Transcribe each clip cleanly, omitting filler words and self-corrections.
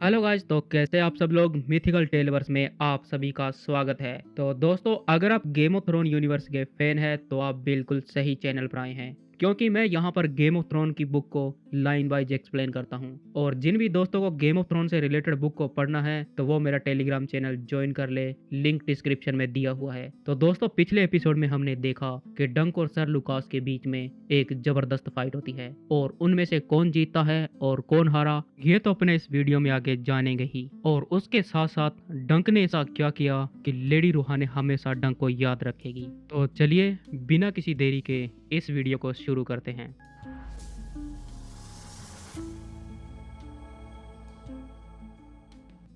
Hello guys, तो कैसे आप सब लोग। मिथिकल टेलवर्स में आप सभी का स्वागत है। तो दोस्तों, अगर आप गेम ऑफ थ्रोन यूनिवर्स के फैन हैं तो आप बिल्कुल सही चैनल पर आए हैं, क्योंकि मैं यहाँ पर गेम ऑफ थ्रोन की बुक को लाइन वाइज एक्सप्लेन करता हूँ। और जिन भी दोस्तों को गेम ऑफ थ्रोन से रिलेटेड बुक को पढ़ना है तो वो मेरा टेलीग्राम चैनल ज्वाइन कर ले, लिंक डिस्क्रिप्शन में दिया हुआ है। तो दोस्तों, पिछले एपिसोड में हमने देखा कि डंक और सर लुकास के बीच में एक जबरदस्त फाइट होती है और उनमें से कौन जीतता है और कौन हारा, ये तो अपने इस वीडियो में आगे जानेंगे ही। और उसके साथ साथ डंक ने ऐसा क्या किया कि लेडी रूहानी हमेशा डंक को याद रखेगी। तो चलिए बिना किसी देरी के इस वीडियो को शुरू करते हैं।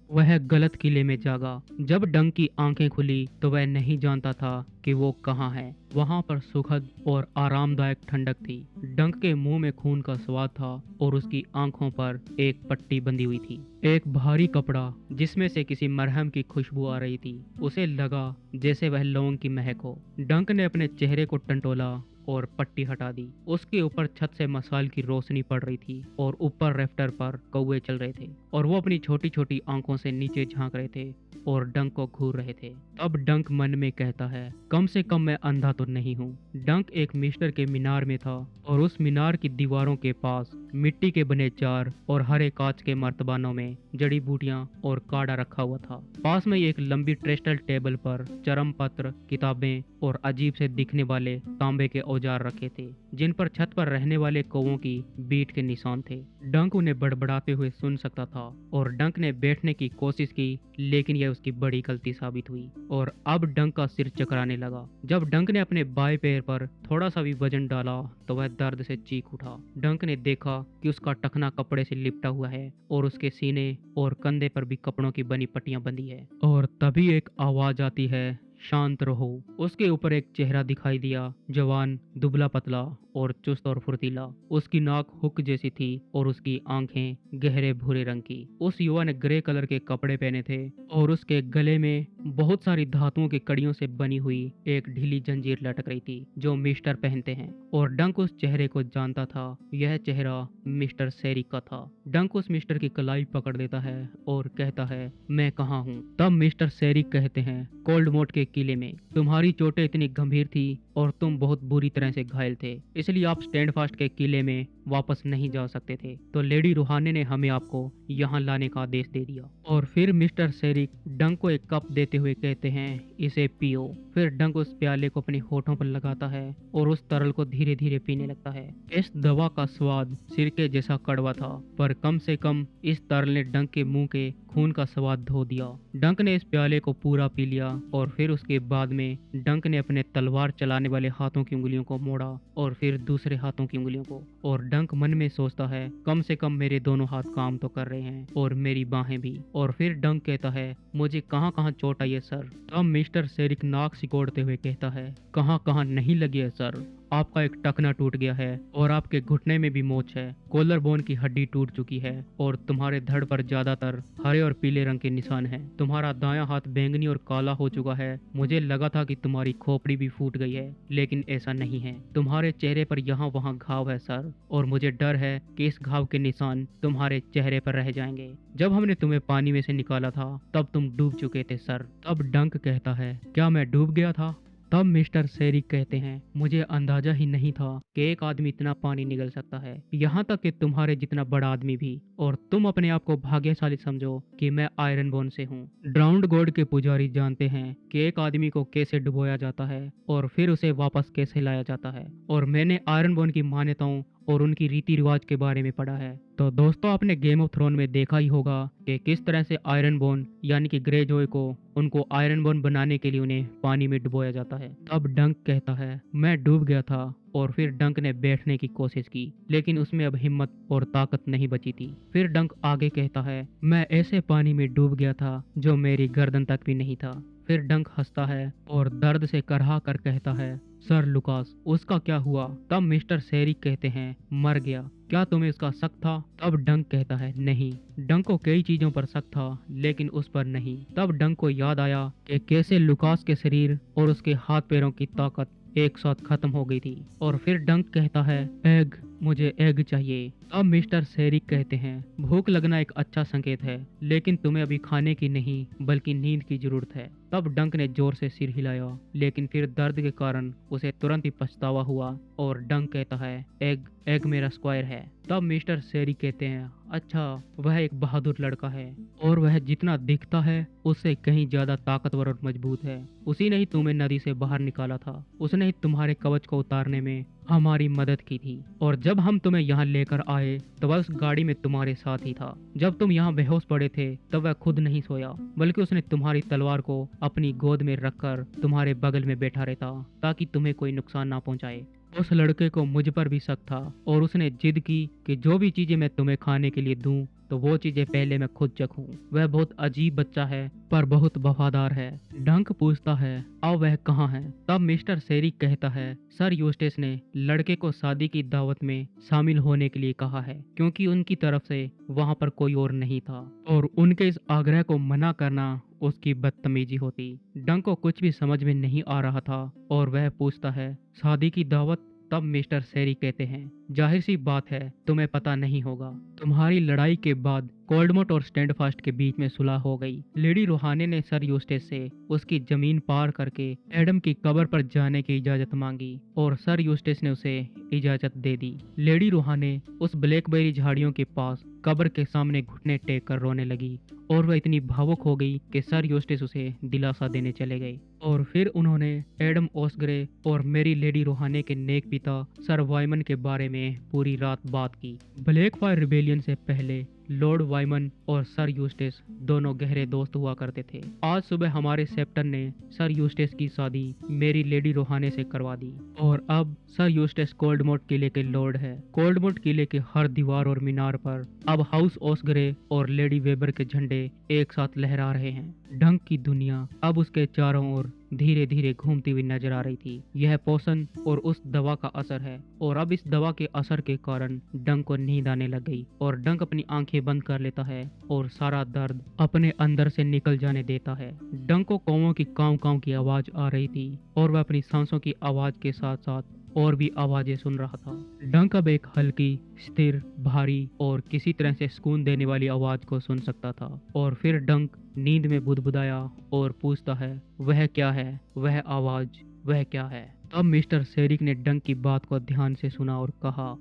वह गलत किले में जागा। जब डंक की आंखें खुली तो वह नहीं जानता था कि वो कहाँ है। वहां पर सुखद और आरामदायक ठंडक थी। डंक के मुंह में खून का स्वाद था और उसकी आंखों पर एक पट्टी बंधी हुई थी, एक भारी कपड़ा जिसमें से किसी मरहम की खुशबू आ रही थी। उसे लगा जैसे वह लौंग की महक हो। डंक ने अपने चेहरे को टंटोला और पट्टी हटा दी। उसके ऊपर छत से मशाल की रोशनी पड़ रही थी और ऊपर रेफ्टर पर कौवे चल रहे थे और वो अपनी छोटी छोटी आंखों से नीचे झांक रहे थे और डंक को घूर रहे थे। अब डंक मन में कहता है, कम से कम मैं अंधा तो नहीं हूँ। डंक एक मिस्टर के मीनार में था और उस मीनार की दीवारों के पास मिट्टी के बने जार और हरे कांच के मर्तबानों में जड़ी बूटियां और काढ़ा रखा हुआ था। पास में एक लंबी ट्रेस्टल टेबल पर चरम पत्र, किताबें और अजीब से दिखने वाले तांबे के औजार रखे थे, जिन पर छत पर रहने वाले कौवों की बीट के निशान थे। डंक उन्हें बड़बड़ाते हुए सुन सकता था और डंक ने बैठने की कोशिश की, लेकिन यह उसकी बड़ी गलती साबित हुई और अब डंक का सिर चकराने लगा। जब डंक ने अपने बाएं पैर पर थोड़ा सा भी वजन डाला तो वह दर्द से चीख उठा। डंक ने देखा कि उसका टखना कपड़े से लिपटा हुआ है और उसके सीने और कंधे पर भी कपड़ों की बनी पट्टियां बंधी है। और तभी एक आवाज आती है, शांत रहो। उसके ऊपर एक चेहरा दिखाई दिया, जवान, दुबला पतला और चुस्त और फुर्तीला। उसकी नाक हुक जैसी थी और उसकी आंखें गहरे भूरे रंग की। उस युवा ने ग्रे कलर के कपड़े पहने थे और उसके गले में बहुत सारी धातुओं की कड़ियों से बनी हुई एक ढीली जंजीर लटक रही थी, जो मिस्टर पहनते हैं। और डंक उस चेहरे को जानता था। यह चेहरा मिस्टर सेरिक का था। डंक उस मिस्टर की कलाई पकड़ लेता है और कहता है, मैं कहाँ हूँ। तब मिस्टर सेरिक कहते हैं, कोल्ड मोट के किले में। तुम्हारी चोटें इतनी गंभीर थी और तुम बहुत बुरी तरह से घायल थे, इसलिए आप स्टैंड फास्ट के किले में वापस नहीं जा सकते थे। तो लेडी रूहानी ने हमें आपको यहाँ लाने का आदेश दे दिया। और फिर मिस्टर सेरिक डंक को एक कप देते हुए कहते हैं, इसे पियो। फिर डंक उस प्याले को अपने होठों पर लगाता है और उस तरल को धीरे धीरे पीने लगता है। इस दवा का स्वाद सिरके जैसा कड़वा था, पर कम से कम इस तरल ने डंक के मुंह के खून का स्वाद धो दिया। डंक ने इस प्याले को पूरा पी लिया और फिर उसके बाद में डंक ने अपने तलवार चलाने वाले हाथों की उंगलियों को मोड़ा और फिर दूसरे हाथों की उंगलियों को। और डंक मन में सोचता है, कम से कम मेरे दोनों हाथ काम तो कर रहे हैं और मेरी बाहें भी। और फिर डंक कहता है, मुझे कहाँ कहाँ चोट आई है सर। तब मिस्टर सेरिक नाक सिकोड़ते हुए कहता है, कहाँ कहाँ नहीं लगी है सर। आपका एक टखना टूट गया है और आपके घुटने में भी मोच है। कॉलर बोन की हड्डी टूट चुकी है और तुम्हारे धड़ पर ज्यादातर हरे और पीले रंग के निशान हैं। तुम्हारा दायां हाथ बैंगनी और काला हो चुका है। मुझे लगा था कि तुम्हारी खोपड़ी भी फूट गई है, लेकिन ऐसा नहीं है। तुम्हारे चेहरे पर यहाँ वहाँ घाव है सर, और मुझे डर है कि इस घाव के निशान तुम्हारे चेहरे पर रह जाएंगे। जब हमने तुम्हें पानी में से निकाला था तब तुम डूब चुके थे सर। तब डंक कहता है, क्या मैं डूब गया था। तब मिस्टर सेरिक कहते हैं, मुझे अंदाजा ही नहीं था कि एक आदमी इतना पानी निगल सकता है, यहाँ तक कि तुम्हारे जितना बड़ा आदमी भी। और तुम अपने आप को भाग्यशाली समझो कि मैं आयरन बोन से हूँ। ड्राउंड गॉड के पुजारी जानते हैं कि एक आदमी को कैसे डुबोया जाता है और फिर उसे वापस कैसे लाया जाता है। और मैंने आयरन बोन की मान्यताओं और उनकी रीति रिवाज के बारे में पढ़ा है। तो दोस्तों, आपने गेम ऑफ थ्रोन में देखा ही होगा कि किस तरह से आयरन बोन यानी कि ग्रे जॉय को उनको आयरन बोन बनाने के लिए उन्हें पानी में डुबोया जाता है। तब डंक कहता है, मैं डूब गया था। और फिर डंक ने बैठने की कोशिश की, लेकिन उसमें अब हिम्मत और ताकत नहीं बची थी। फिर डंक आगे कहता है, मैं ऐसे पानी में डूब गया था जो मेरी गर्दन तक भी नहीं था। फिर डंक हंसता है और दर्द से करहा कर कहता है, सर लुकास, उसका क्या हुआ। तब मिस्टर सेरिक कहते हैं, मर गया। क्या तुम्हें उसका शक था। तब डंक कहता है, नहीं। डंक को कई चीजों पर शक था, लेकिन उस पर नहीं। तब डंक को याद आया कि कैसे लुकास के शरीर और उसके हाथ पैरों की ताकत एक साथ खत्म हो गई थी। और फिर डंक कहता है, एग मुझे एग चाहिए। अब मिस्टर सेरिक कहते हैं, भूख लगना एक अच्छा संकेत है, लेकिन तुम्हें अभी खाने की नहीं बल्कि नींद की जरूरत है। तब डंक ने जोर से सिर हिलाया, लेकिन फिर दर्द के कारण उसे तुरंत ही पछतावा हुआ और डंक कहता है, एग एग मेरा स्क्वायर है। तब मिस्टर सेरिक कहते हैं, अच्छा, वह एक बहादुर लड़का है और वह जितना दिखता है उससे कहीं ज्यादा ताकतवर और मजबूत है। उसी ने ही तुम्हें नदी से बाहर निकाला था, उसने ही तुम्हारे कवच को उतारने में हमारी मदद की थी, और जब हम तुम्हें यहाँ लेकर आए तो वह उस गाड़ी में तुम्हारे साथ ही था। जब तुम यहाँ बेहोश पड़े थे तब वह खुद नहीं सोया, बल्कि उसने तुम्हारी तलवार को अपनी गोद में रखकर तुम्हारे बगल में बैठा रहता ताकि तुम्हें कोई नुकसान ना पहुँचाए। उस लड़के को मुझ पर भी शक था और उसने जिद की कि जो भी चीजें मैं तुम्हें खाने के लिए दूं तो वो चीजें पहले मैं खुद चखूं। वह बहुत अजीब बच्चा है पर बहुत वफादार है। डंक पूछता है, अब वह कहाँ है? तब मिस्टर सेरिक कहता है, सर यूस्टेस ने लड़के को शादी की दावत में शामिल होने के लिए कहा है, क्योंकि उनकी तरफ से वहाँ पर कोई और नहीं था और उनके इस आग्रह को मना करना उसकी बदतमीजी होती। डंक को कुछ भी समझ में नहीं आ रहा था और वह पूछता है, शादी की दावत? तब मिस्टर सेरी कहते हैं, जाहिर सी बात है तुम्हें पता नहीं होगा। तुम्हारी लड़ाई के बाद कोल्डमोट और स्टैंडफास्ट के बीच में सुलह हो गई। लेडी रूहाने ने सर यूस्टेस से उसकी जमीन पार करके एडम की कब्र पर जाने की इजाजत मांगी और सर यूस्टेस ने उसे इजाजत दे दी। लेडी रूहाने उस ब्लैकबेरी झाड़ियों के पास कब्र के सामने घुटने टेक कर रोने लगी और वह इतनी भावुक हो गई कि सर यूस्टेस उसे दिलासा देने चले गए। और फिर उन्होंने एडम ओस्ग्रे और मेरी लेडी रूहाने के नेक पिता सर वाइमन के बारे में पूरी रात बात की। ब्लैक फायर रिबेलियन से पहले लॉर्ड वाइमन और सर यूस्टेस दोनों गहरे दोस्त हुआ करते थे। आज सुबह हमारे सेप्टन ने सर यूस्टेस की शादी मेरी लेडी रूहाने से करवा दी और अब सर यूस्टेस कोल्डमोट किले के लॉर्ड है। कोल्डमोट किले के हर दीवार और मीनार पर अब हाउस ओस्ग्रे और लेडी वेबर के झंडे एक साथ लहरा रहे हैं। डंक की दुनिया अब उसके चारों ओर धीरे धीरे घूमती हुई नजर आ रही थी। यह पोषण और उस दवा का असर है और अब इस दवा के असर के कारण डंक को नींद आने लग गई और डंक अपनी आंखें बंद कर लेता है और सारा दर्द अपने अंदर से निकल जाने देता है। डंक को कौवों की काव काव की आवाज आ रही थी और वह अपनी सांसों की आवाज के साथ साथ और भी आवाजें सुन रहा था। डंक अब एक हल्की, स्थिर, भारी और किसी तरह से सुकून देने वाली आवाज को सुन सकता था और फिर डंक नींद में बुदबुदाया और पूछता है, वह क्या है? वह आवाज, वह क्या है? तब मिस्टर सेरिक ने डंक की बात को ध्यान से सुना और कहा,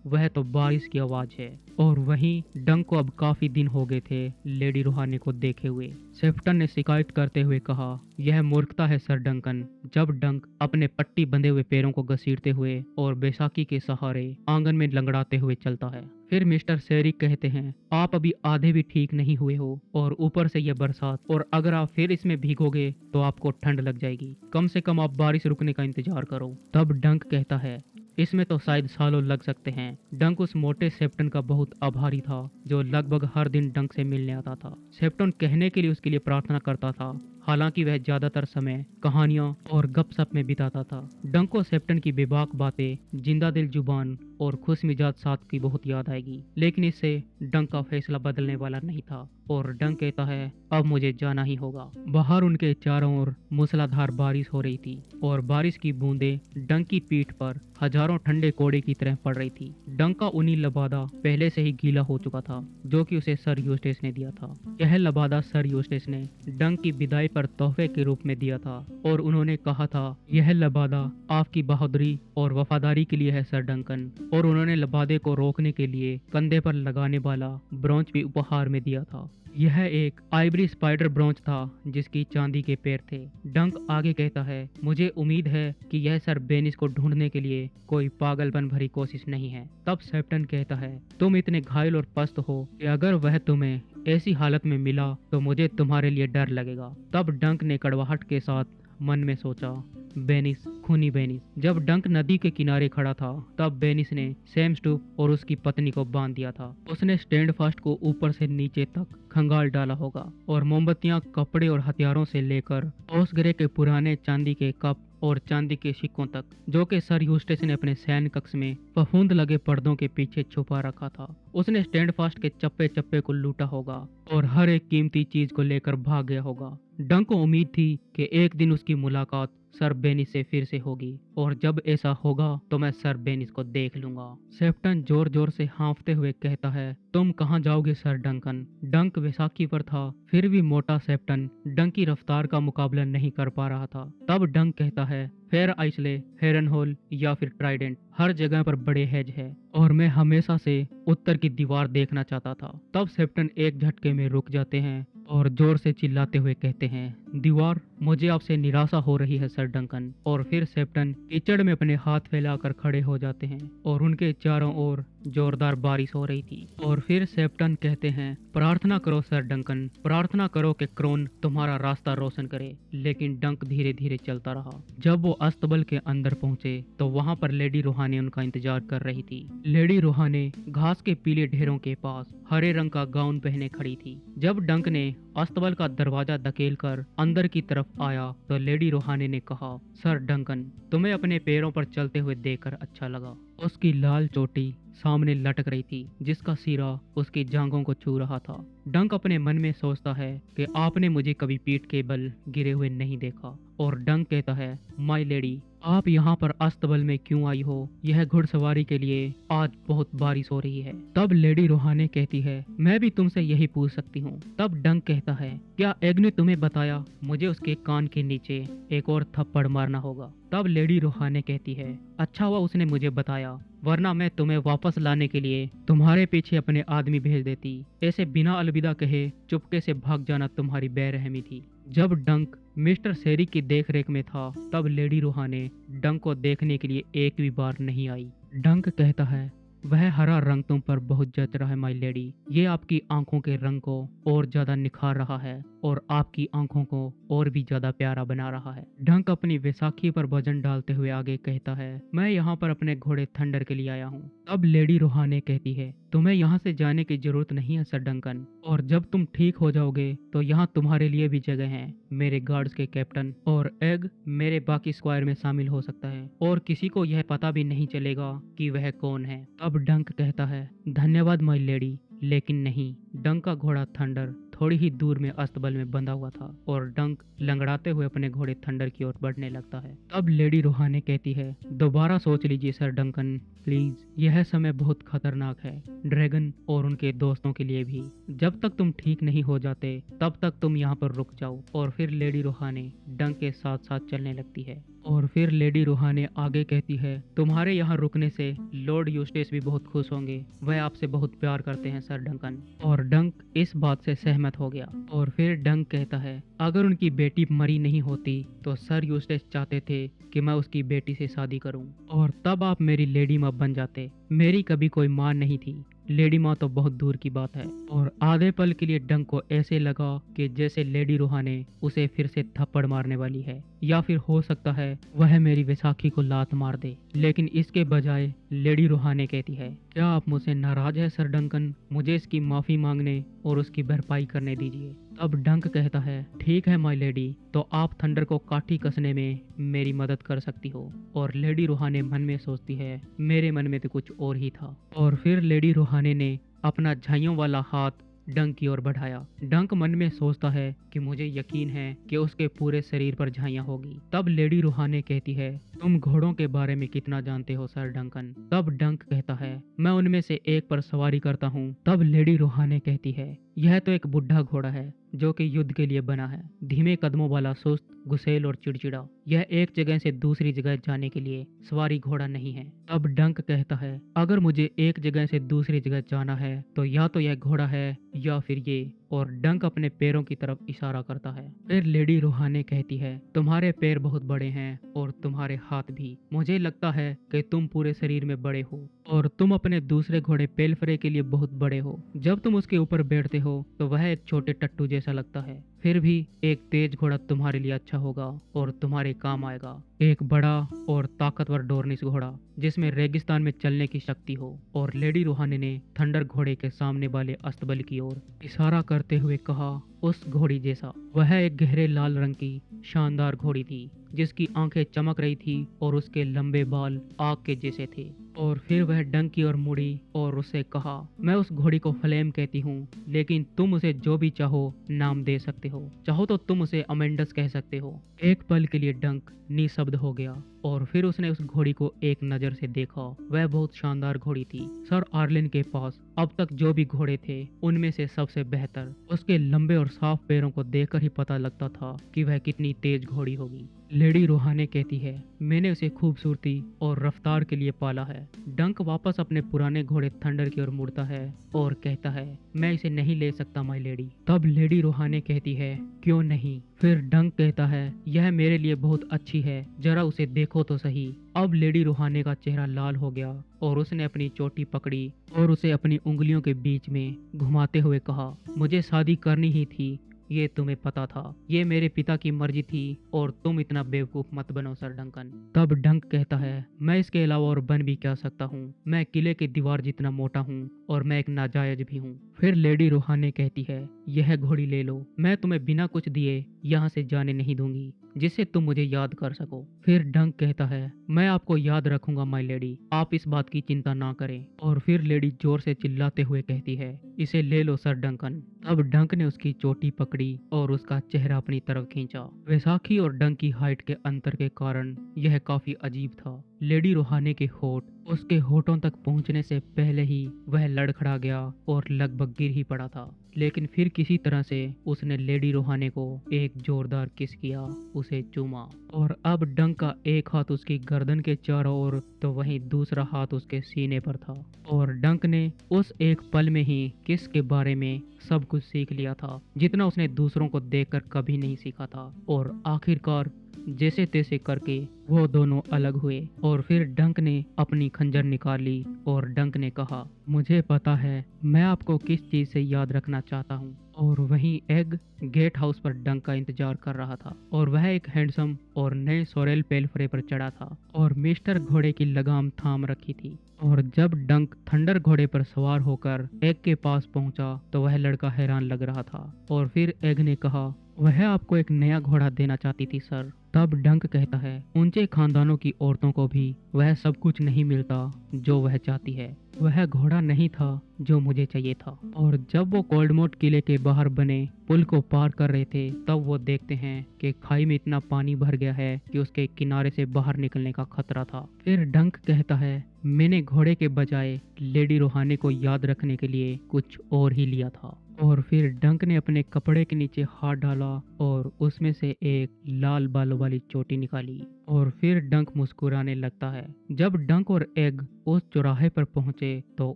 वह तो बारिश की आवाज है। और वहीं डंक को अब काफी दिन हो गए थे लेडी रूहानी को देखे हुए। सेफ्टन ने शिकायत करते हुए कहा, यह मूर्खता है सर डंकन। जब डंक अपने पट्टी बंधे हुए पैरों को घसीटते हुए और बैसाखी के सहारे आंगन में लंगड़ाते हुए चलता है। फिर मिस्टर सेरिक कहते हैं, आप अभी आधे भी ठीक नहीं हुए हो और ऊपर से यह बरसात, और अगर आप फिर इसमें भीगोगे तो आपको ठंड लग जाएगी। कम से कम आप बारिश रुकने का इंतजार करो। तब डंक कहता है, इसमें तो शायद सालों लग सकते हैं। डंक उस मोटे सेप्टन का बहुत आभारी था जो लगभग हर दिन डंक से मिलने आता था। सेप्टन कहने के लिए उसके लिए प्रार्थना करता था, हालांकि वह ज्यादातर समय कहानियां और गपशप में बिताता था। डंक को सेप्टन की बेबाक बातें, जिंदा दिल जुबान और खुश मिजाज साथ की बहुत याद आएगी, लेकिन इससे डंक का फैसला बदलने वाला नहीं था और डंक कहता है, अब मुझे जाना ही होगा। बाहर उनके चारों ओर मूसलाधार बारिश हो रही थी और बारिश की बूंदें डंक की पीठ पर हजारों ठंडे कोड़े की तरह पड़ रही थी। डंक का ऊनी लबादा पहले से ही गीला हो चुका था, जो कि उसे सर यूस्टेस ने दिया था। यह लबादा सर यूस्टेस ने डंक की विदाई पर तोहफे के रूप में दिया था और उन्होंने कहा था, यह लबादा आपकी बहादुरी और वफादारी के लिए है सर डंकन। और उन्होंने लबादे को रोकने के लिए कंधे पर लगाने वाला ब्रोंच भी उपहार में दिया था। यह एक आइवरी स्पाइडर ब्रोंच था जिसकी चांदी के पैर थे। डंक आगे कहता है, मुझे उम्मीद है कि यह सर बेनिस को ढूंढने के लिए कोई पागलपन भरी कोशिश नहीं है। तब सेप्टन कहता है, तुम इतने घायल और पस्त हो कि अगर वह तुम्हें ऐसी हालत में मिला तो मुझे तुम्हारे लिए डर लगेगा। तब डंक ने कड़वाहट के साथ मन में सोचा, बेनिस, खूनी बेनिस। जब डंक नदी के किनारे खड़ा था तब बेनिस ने सैम स्टूप और उसकी पत्नी को बांध दिया था। उसने स्टैंड फास्ट को ऊपर से नीचे तक खंगाल डाला होगा और मोमबत्तियां, कपड़े और हथियारों से लेकर ओसग्रे के पुराने चांदी के कप और चांदी के सिक्कों तक, जो कि सर यूस्टेस ने अपने सैन्य कक्ष में फफूंद लगे पर्दों के पीछे छुपा रखा था। उसने स्टैंड फास्ट के चप्पे चप्पे को लूटा होगा और हर एक कीमती चीज को लेकर भाग गया होगा। डंक को उम्मीद थी कि एक दिन उसकी मुलाकात सर बेनिस से फिर से होगी, और जब ऐसा होगा तो मैं सर बेनिस को देख लूंगा। सेप्टन जोर जोर से हाँफते हुए कहता है, तुम कहाँ जाओगे सर डंकन? डंक वैसाखी पर था, फिर भी मोटा सेप्टन डंक की रफ्तार का मुकाबला नहीं कर पा रहा था। तब डंक कहता है, फेयर आइसले, हेरनहोल या फिर ट्राइडेंट, हर जगह पर बड़े हेज है और मैं हमेशा से उत्तर की दीवार देखना चाहता था। तब सेप्टन एक झटके में रुक जाते हैं और जोर से चिल्लाते हुए कहते हैं, दीवार, मुझे आपसे निराशा हो रही है सर डंकन। और फिर सेप्टन कीचड़ में अपने हाथ फैलाकर खड़े हो जाते हैं और उनके चारों ओर जोरदार बारिश हो रही थी। और फिर सेप्टन कहते हैं, प्रार्थना करो सर डंकन, प्रार्थना करो कि क्रोन तुम्हारा रास्ता रोशन करे। लेकिन डंक धीरे धीरे चलता रहा। जब वो अस्तबल के अंदर पहुंचे तो वहां पर लेडी रूहानी उनका इंतजार कर रही थी। लेडी रूहानी घास के पीले ढेरों के पास हरे रंग का गाउन पहने खड़ी थी। जब डंक ने अस्तबल का दरवाजा धकेलकर अंदर की तरफ आया तो लेडी रूहानी ने कहा, सर डंकन, तुम्हें अपने पैरों पर चलते हुए देखकर अच्छा लगा। उसकी लाल चोटी सामने लटक रही थी जिसका सिरा उसकी जांघों को छू रहा था। डंक अपने मन में सोचता है कि आपने मुझे कभी पीठ के बल गिरे हुए नहीं देखा। और डंक कहता है, माय लेडी, आप यहाँ पर अस्तबल में क्यों आई हो? यह घुड़सवारी के लिए आज बहुत बारिश हो रही है। तब लेडी रूहानी कहती है, मैं भी तुमसे यही पूछ सकती हूँ। तब डंक कहता है, क्या एग ने तुम्हें बताया मुझे उसके कान के नीचे एक और थप्पड़ मारना होगा? तब लेडी रूहानी कहती है, अच्छा हुआ उसने मुझे बताया, वरना मैं तुम्हें वापस लाने के लिए तुम्हारे पीछे अपने आदमी भेज देती। ऐसे बिना अलविदा कहे चुपके से भाग जाना तुम्हारी बेरहमी थी। जब डंक मिस्टर शेरी की देखरेख में था तब लेडी रूहानी डंक को देखने के लिए एक भी बार नहीं आई। डंक कहता है, वह हरा रंग तुम पर बहुत जच रहा है माय लेडी। ये आपकी आंखों के रंग को और ज्यादा निखार रहा है और आपकी आंखों को और भी ज्यादा प्यारा बना रहा है। डंक अपनी वैसाखी पर वजन डालते हुए आगे कहता है, मैं यहाँ पर अपने घोड़े थंडर के लिए आया हूँ। तब लेडी रूहानी कहती है, तुम्हें यहाँ से जाने की जरूरत नहीं है सर डंकन, और जब तुम ठीक हो जाओगे तो यहाँ तुम्हारे लिए भी जगह है। मेरे गार्ड्स के कैप्टन और एग मेरे बाकी स्क्वायर में शामिल हो सकता है और किसी को यह पता भी नहीं चलेगा कि वह कौन है। तब डंक कहता है, धन्यवाद माय लेडी, लेकिन नहीं। डंक का घोड़ा थंडर थोड़ी ही दूर में अस्तबल में बंधा हुआ था और डंक लंगड़ाते हुए अपने घोड़े थंडर की ओर बढ़ने लगता है। तब लेडी रूहानी कहती है, दोबारा सोच लीजिए सर डंकन, प्लीज, यह समय बहुत खतरनाक है, ड्रैगन और उनके दोस्तों के लिए भी। जब तक तुम ठीक नहीं हो जाते तब तक तुम यहाँ पर रुक जाओ। और फिर लेडी रूहानी डंक के साथ साथ चलने लगती है। और फिर लेडी रूहानी आगे कहती है, तुम्हारे यहाँ रुकने से लॉर्ड यूस्टेस भी बहुत खुश होंगे, वह आपसे बहुत प्यार करते हैं सर डंकन। और डंक इस बात से सहमत हो गया। और फिर डंक कहता है, अगर उनकी बेटी मरी नहीं होती तो सर यूस्टेस चाहते थे कि मैं उसकी बेटी से शादी करूं और तब आप मेरी लेडी माँ बन जाते। मेरी कभी कोई माँ नहीं थी, लेडी माँ तो बहुत दूर की बात है। और आधे पल के लिए डंक को ऐसे लगा कि जैसे लेडी रूहानी उसे फिर से थप्पड़ मारने वाली है, या फिर हो सकता है वह मेरी वैसाखी को लात मार दे। लेकिन इसके बजाय लेडी रूहानी कहती है, क्या आप मुझसे नाराज है सर डंकन? मुझे इसकी माफी मांगने और उसकी भरपाई करने दीजिए। अब डंक कहता है, ठीक है माय लेडी, तो आप थंडर को काठी कसने में मेरी मदद कर सकती हो। और लेडी रूहानी मन में सोचती है, मेरे मन में तो कुछ और ही था। और फिर लेडी रूहानी ने अपना झाइयों वाला हाथ डंक की ओर बढ़ाया। डंक मन में सोचता है कि मुझे यकीन है कि उसके पूरे शरीर पर झाइयां होगी। तब लेडी रूहानी कहती है, तुम घोड़ों के बारे में कितना जानते हो सर डंकन? तब डंक कहता है, मैं उनमें से एक पर सवारी करता हूँ। तब लेडी रूहानी कहती है, यह तो एक बुढ़ा घोड़ा है जो कि युद्ध के लिए बना है, धीमे कदमों वाला, सुस्त, गुस्सैल और चिड़चिड़ा। यह एक जगह से दूसरी जगह जाने के लिए सवारी घोड़ा नहीं है। तब डंक कहता है, अगर मुझे एक जगह से दूसरी जगह जाना है तो या तो यह घोड़ा है या फिर ये। और डंक अपने पैरों की तरफ इशारा करता है। फिर लेडी रूहानी कहती है, तुम्हारे पैर बहुत बड़े हैं और तुम्हारे हाथ भी। मुझे लगता है कि तुम पूरे शरीर में बड़े हो और तुम अपने दूसरे घोड़े पेलफरे के लिए बहुत बड़े हो। जब तुम उसके ऊपर बैठते हो तो वह एक छोटे टट्टू जैसा लगता है। फिर भी एक तेज घोड़ा तुम्हारे लिए अच्छा होगा और तुम्हारे काम आएगा। एक बड़ा और ताकतवर डोरनिस घोड़ा जिसमें रेगिस्तान में चलने की शक्ति हो। और लेडी रूहानी ने थंडर घोड़े के सामने वाले अस्तबल की ओर इशारा करते हुए कहा, उस घोड़ी जैसा। वह एक गहरे लाल रंग की शानदार घोड़ी थी जिसकी आंखें चमक रही थी और उसके लंबे बाल आग के जैसे थे। और फिर वह डंक की ओर मुड़ी और उससे कहा, मैं उस घोड़ी को फ्लेम कहती हूँ, लेकिन तुम उसे जो भी चाहो नाम दे सकते हो। चाहो तो तुम उसे अमेंडस कह सकते हो। एक पल के लिए डंक निशब्द हो गया और फिर उसने उस घोड़ी को एक नजर से देखा। वह बहुत शानदार घोड़ी थी। सर आर्लिन के पास अब तक जो भी घोड़े थे उनमें से सबसे बेहतर। उसके लंबे और साफ पैरों को देखकर ही पता लगता था कि वह कितनी तेज घोड़ी होगी। लेडी रोहाने कहती है, मैंने उसे खूबसूरती और रफ्तार के लिए पाला है। डंक वापस अपने पुराने घोड़े थंडर की ओर मुड़ता है और कहता है, मैं इसे नहीं ले सकता माय लेडी। तब लेडी रोहाने कहती है, क्यों नहीं? फिर डंक कहता है, यह मेरे लिए बहुत अच्छी है, जरा उसे देखो तो सही। अब लेडी रोहाने का चेहरा लाल हो गया और उसने अपनी चोटी पकड़ी और उसे अपनी उंगलियों के बीच में घुमाते हुए कहा, मुझे शादी करनी ही थी, ये तुम्हें पता था। ये मेरे पिता की मर्जी थी और तुम इतना बेवकूफ मत बनो सर डंकन। तब डंक कहता है, मैं इसके अलावा और बन भी क्या सकता हूँ? मैं किले की दीवार जितना मोटा हूँ और मैं एक नाजायज भी हूँ। फिर लेडी रोहाने कहती है, यह घोड़ी ले लो, मैं तुम्हें बिना कुछ दिए यहाँ से जाने नहीं दूंगी, जिससे तुम मुझे याद कर सको। फिर डंक कहता है, मैं आपको याद रखूंगा माय लेडी, आप इस बात की चिंता ना करें। और फिर लेडी जोर से चिल्लाते हुए कहती है, इसे ले लो सर डंकन। तब डंक ने उसकी चोटी पकड़ी और उसका चेहरा अपनी तरफ खींचा। वैसाखी और डंक की हाइट के अंतर के कारण यह काफी अजीब था। लेडी रोहाने के होठ उसके होठों तक पहुंचने से पहले ही वह लड़खड़ा गया और लगभग गिर ही पड़ा था। लेकिन फिर किसी तरह से उसने लेडी रोहाने को एक जोरदार किस किया, उसे चूमा। और अब डंक का एक हाथ उसकी गर्दन के चारों ओर तो वहीं दूसरा हाथ उसके सीने पर था। और डंक ने उस एक पल में ही किस के बारे में सब कुछ सीख लिया था, जितना उसने दूसरों को देखकर कभी नहीं सीखा था। और आखिरकार जैसे तैसे करके वो दोनों अलग हुए। और फिर डंक ने अपनी खंजर निकाली और डंक ने कहा, मुझे पता है मैं आपको किस चीज से याद रखना चाहता हूँ। और वहीं एग गेट हाउस पर डंक का इंतजार कर रहा था और वह एक हैंडसम और नए सोरेल पेलफरे पर चढ़ा था और मिस्टर घोड़े की लगाम थाम रखी थी। और जब डंक थंडर घोड़े पर सवार होकर एग के पास पहुंचा तो वह लड़का हैरान लग रहा था। और फिर एग ने कहा, वह आपको एक नया घोड़ा देना चाहती थी सर। तब डंक कहता है, ऊंचे खानदानों की औरतों को भी वह सब कुछ नहीं मिलता जो वह चाहती है। वह घोड़ा नहीं था जो मुझे चाहिए था। और जब वो कोल्डमोट किले के बाहर बने पुल को पार कर रहे थे तब वो देखते हैं कि खाई में इतना पानी भर गया है कि उसके किनारे से बाहर निकलने का खतरा था। फिर डंक कहता है, मैंने घोड़े के बजाय लेडी रोहाने को याद रखने के लिए कुछ और ही लिया था। और फिर डंक ने अपने कपड़े के नीचे हाथ डाला और उसमें से एक लाल बालों वाली चोटी निकाली। और फिर डंक मुस्कुराने लगता है। जब डंक और एग उस चौराहे पर पहुंचे तो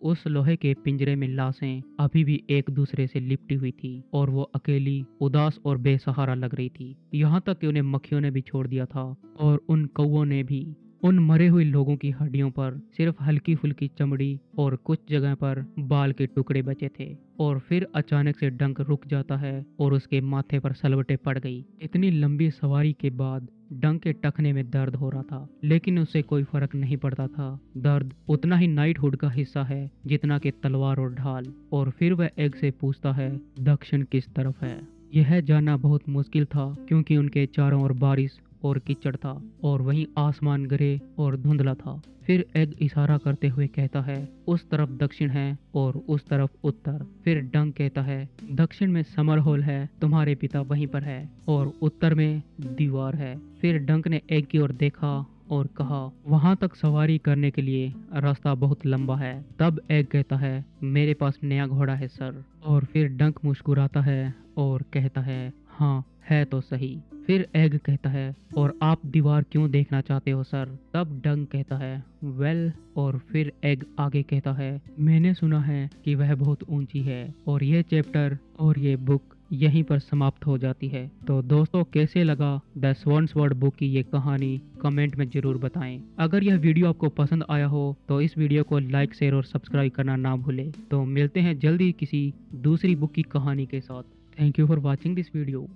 उस लोहे के पिंजरे में लाशें अभी भी एक दूसरे से लिपटी हुई थी और वो अकेली, उदास और बेसहारा लग रही थी। यहाँ तक कि उन्हें मक्खियों ने भी छोड़ दिया था और उन कौवों ने भी। उन मरे हुए लोगों की हड्डियों पर सिर्फ हल्की फुल्की चमड़ी और कुछ जगह पर बाल के टुकड़े बचे थे। और फिर अचानक से डंक रुक जाता है और उसके माथे पर सलवटें पड़ गई। इतनी लंबी सवारी के बाद डंक के टखने में दर्द हो रहा था, लेकिन उससे कोई फर्क नहीं पड़ता था। दर्द उतना ही नाइटहुड का हिस्सा है जितना कि तलवार और ढाल। और फिर वह एग से पूछता है, दक्षिण किस तरफ है? यह जानना बहुत मुश्किल था क्योंकि उनके चारों ओर बारिश और कीचड़ था और वहीं आसमान ग्रे और धुंधला था। फिर एग इशारा करते हुए कहता है, उस तरफ दक्षिण है और उस तरफ उत्तर। फिर डंक कहता है, दक्षिण में समर होल है, तुम्हारे पिता वहीं पर है, और उत्तर में दीवार है। फिर डंक ने एग की ओर देखा और कहा, वहां तक सवारी करने के लिए रास्ता बहुत लंबा है। तब एग कहता है, मेरे पास नया घोड़ा है सर। और फिर डंक मुस्कुराता है और कहता है, हाँ है तो सही। फिर एग कहता है, और आप दीवार क्यों देखना चाहते हो सर? तब डंक कहता है, वेल। और फिर एग आगे कहता है, मैंने सुना है कि वह बहुत ऊंची है। और ये चैप्टर और ये बुक यहीं पर समाप्त हो जाती है। तो दोस्तों, कैसे लगा द स्वॉर्ड बुक की ये कहानी कमेंट में जरूर बताएं। अगर यह वीडियो आपको पसंद आया हो तो इस वीडियो को लाइक, शेयर और सब्सक्राइब करना ना भूले। तो मिलते हैं जल्दी किसी दूसरी बुक की कहानी के साथ। Thank you for watching this video.